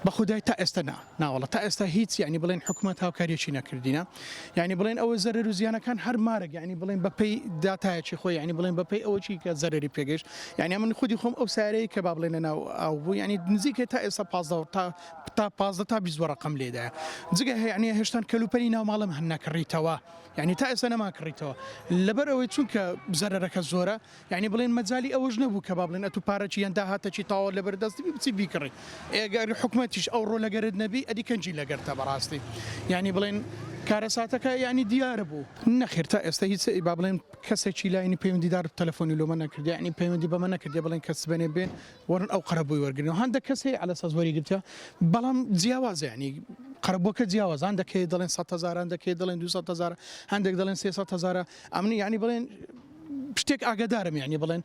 بەخودای تا ئێستا ناوەڵە تا ئێستا هیچ یعنی بڵێن حکوومەت هاوکاریەکی نەکردینە یعنی بڵێن ئەوە زەرەر و زیانەکان هەر مارەگ یعنی بڵێن بەپەی داتایەکی خۆی یعنی بڵێن بەپەی ئەوەی کە زەرری پێگەشت یعنی من خودی خۆم ئەو سارەیە کە با بڵێنە ناو ئاو بوو یعنی نزیکە تا ئێستا 15 تا 20 ڕقم لێدایە جگە هەیە هێشتان کەلوپەری ناوماڵم هەن نەکڕیتەوە یعنی تا ئێستا نەماکڕیتەوە لەبەر ئەوەی چونکە زەرەرەکە زۆرە یعنی بڵێن مەجای ئەوەش نەبوو کە با بڵێن ئەتو پارەکی یەندا هاتەکی تاوە لەبەر دەستی بچی بیکڕی ئێگەر حکوومەتیش ئەو ڕۆ لەگەرت نەبی ئەدی کەنجی لەگەرتە بەڕاستی یعنی بڵێن کارەساتەکە ینی دیارە بوو نەخێر تا ئێستا هیچ با بڵێن کەسێکی لایانی پەیوەندیدار تەلەفۆنی لۆمە نەکردی ینی پەیوەندی بەمە نەکردی بڵێن کەس بێنێ بێن وەرن ئەو قەرەبووی وەرگن و هەندێک کەسی على ئەساس وەریگرتە بەڵام جیاوازە ینی قەرەبووەکە جیاوازان دەکەی دەڵێن 100,000 دەکەی دەڵێن 200,000 هەندێک دەڵێن 300,000 ئەمنی ینی بڵێن شتێک ئاگدارم یعنی بڵێن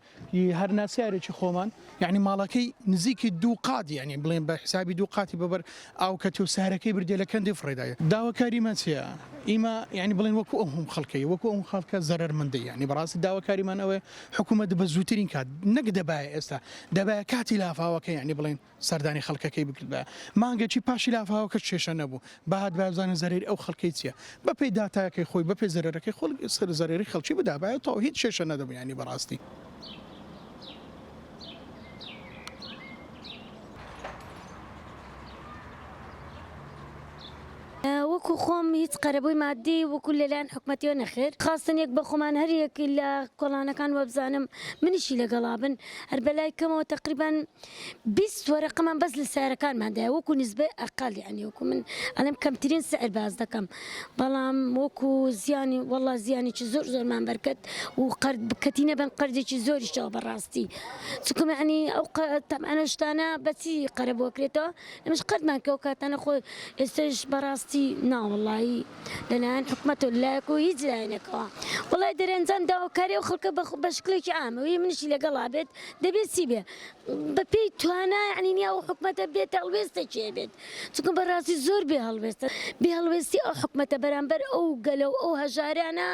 هەر ناسیارێکی خۆمان یعنی ماڵەکەی نزیکی دوو قات یعنی بڵێن بە حسابی دوو قاتی بەبەر ئاو کە تۆ سارەکەی بردێ لە کەندی فڕێدایە داواکاری مەچیە ئیمە یعنی بڵێن وەکو ئەوم خەڵکەی وەکو ئەوم خەڵکە زەرەرمەندی یعنی بەڕاستی داواکاریمان ئەوەیە حکوومەت بە زووترین کات نەک دەبایە ئێستا دەبایە کاتی لافاوەکە یعنی بڵێن سەردانی خەڵکەکەی بکرد بە مانگەی پاشی لافاوەکە کێشە نەبوو بەهات بازانە زەرری ئەو خەڵکەی چییە بەپی داتایەکەی خۆی بەپی زەرەرەکەی خۆ سەر زەرری خەڵکی بدابایە تا هیچ کێشە نەدەبوو ینی بەڕاستی وەکو خۆم هیچ قەرەبووی مادی وەکو لەلایەن حکوومەتیەوە نەخێر خاستن یەک بە خۆمان هەر یەک لە کۆڵانەکان وەبزانم منیشی لەگەڵا بن هەر بەلای کەمەوە تقریبان 20 وەرەقەمان بەس لە سارەکانماندایە وەکو نسبەی ئەقل یعنی وەکو من ئەڵێم کەمترین سعر باز دەکەم بەڵام وەکو زیانی وەڵا زیانێکی زۆر زۆرمان بەرکەت و کەتینە بن قەردێکی زۆریشەوە بەڕاستی چکم یعنی ئەو تەمانە شتانە بەچی قەرەبووەکرێتەوە ئەمەش قەتمان کە ئەو کاتانە خۆی ئێستاش بەڕاستی ناوەڵایی لەلایەن حکوومەت و لایەکۆ هیچ لایەنێکەوە وڵای دەرەنجام داواکاری و خەڵکە بە شکلێکی ئامەوەی منیشی لەگەڵا بێت دەبێت چی بێ بەپێی توانە عنی نیا و حکوومەتە بێت هەڵوێستێکی بێت چونکە بەڕاستی زۆر بێ هەڵوێستە بێ هەڵوێستی ئەو حکوومەتە بەرامبەر ئەو گەلە و ئەو هەژارانە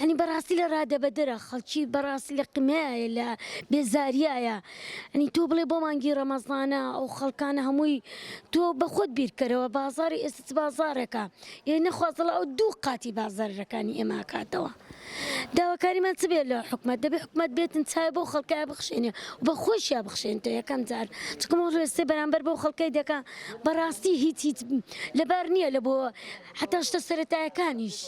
ینی بەڕاستی لە ڕادەبەدرە خەڵکی بەڕاستی لە قمایە لە بێزاریایە ئەنی تۆ بڵێ بۆ مانگی ڕەمەزانە ئەو خەڵکانە هەمووی تۆ بە خۆت بیرکەرەوە بازاری ئێستا بازارێکە یان نەخوازەڵ ئەو دوو قاتی بازارەکانی ئێمە کاتەوە داواکاریمان چ بێت لە حکوومەت دەبێت حکوومەت بێتن چای بۆ خەڵکای بخشێنێ و بە خۆشییا بخشێنتە یەکەم جار چکم ڕێستی بەرامبەر بۆ خەڵکەی دەکە بەڕاستی هیچ لەبار نییە لە بۆ حتا شتە سەرەتایەکانیش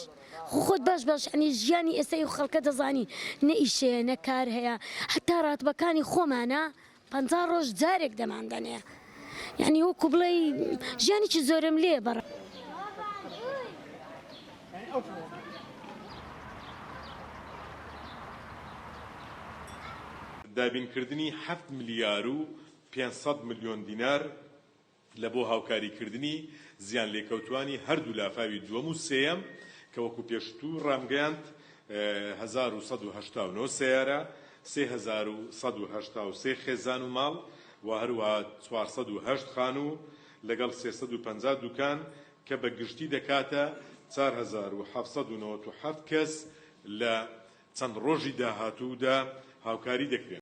خۆت باش ئەنی ژیانی ئێستای خەڵکە دەزانی نە ئیشەیە نە کار هەیە هەتا ڕاتبەکانی خۆمانە 50 ڕۆژ جارێک دەماندنێ یعنی وەکو بڵێ ژیانێکی زۆرم لێ بەڕ دابینکردنی 7 ملیار و 500 ملیۆن دینار لە بۆ هاوکاریکردنی زیان لێکەوتوانی هەردوو لافاوی دووەم و سێەم کە وەکو پێشتوو ڕامگەیاند 1189 سیارە 3183 خێزان و ماڵ و هەروەها 408 خانوو لەگەڵ 350 دوکان کە بە گشتی دەکاتە 4797 کەس لە چەند ڕۆژی داهاتوودا هاوکاری دەکرێن.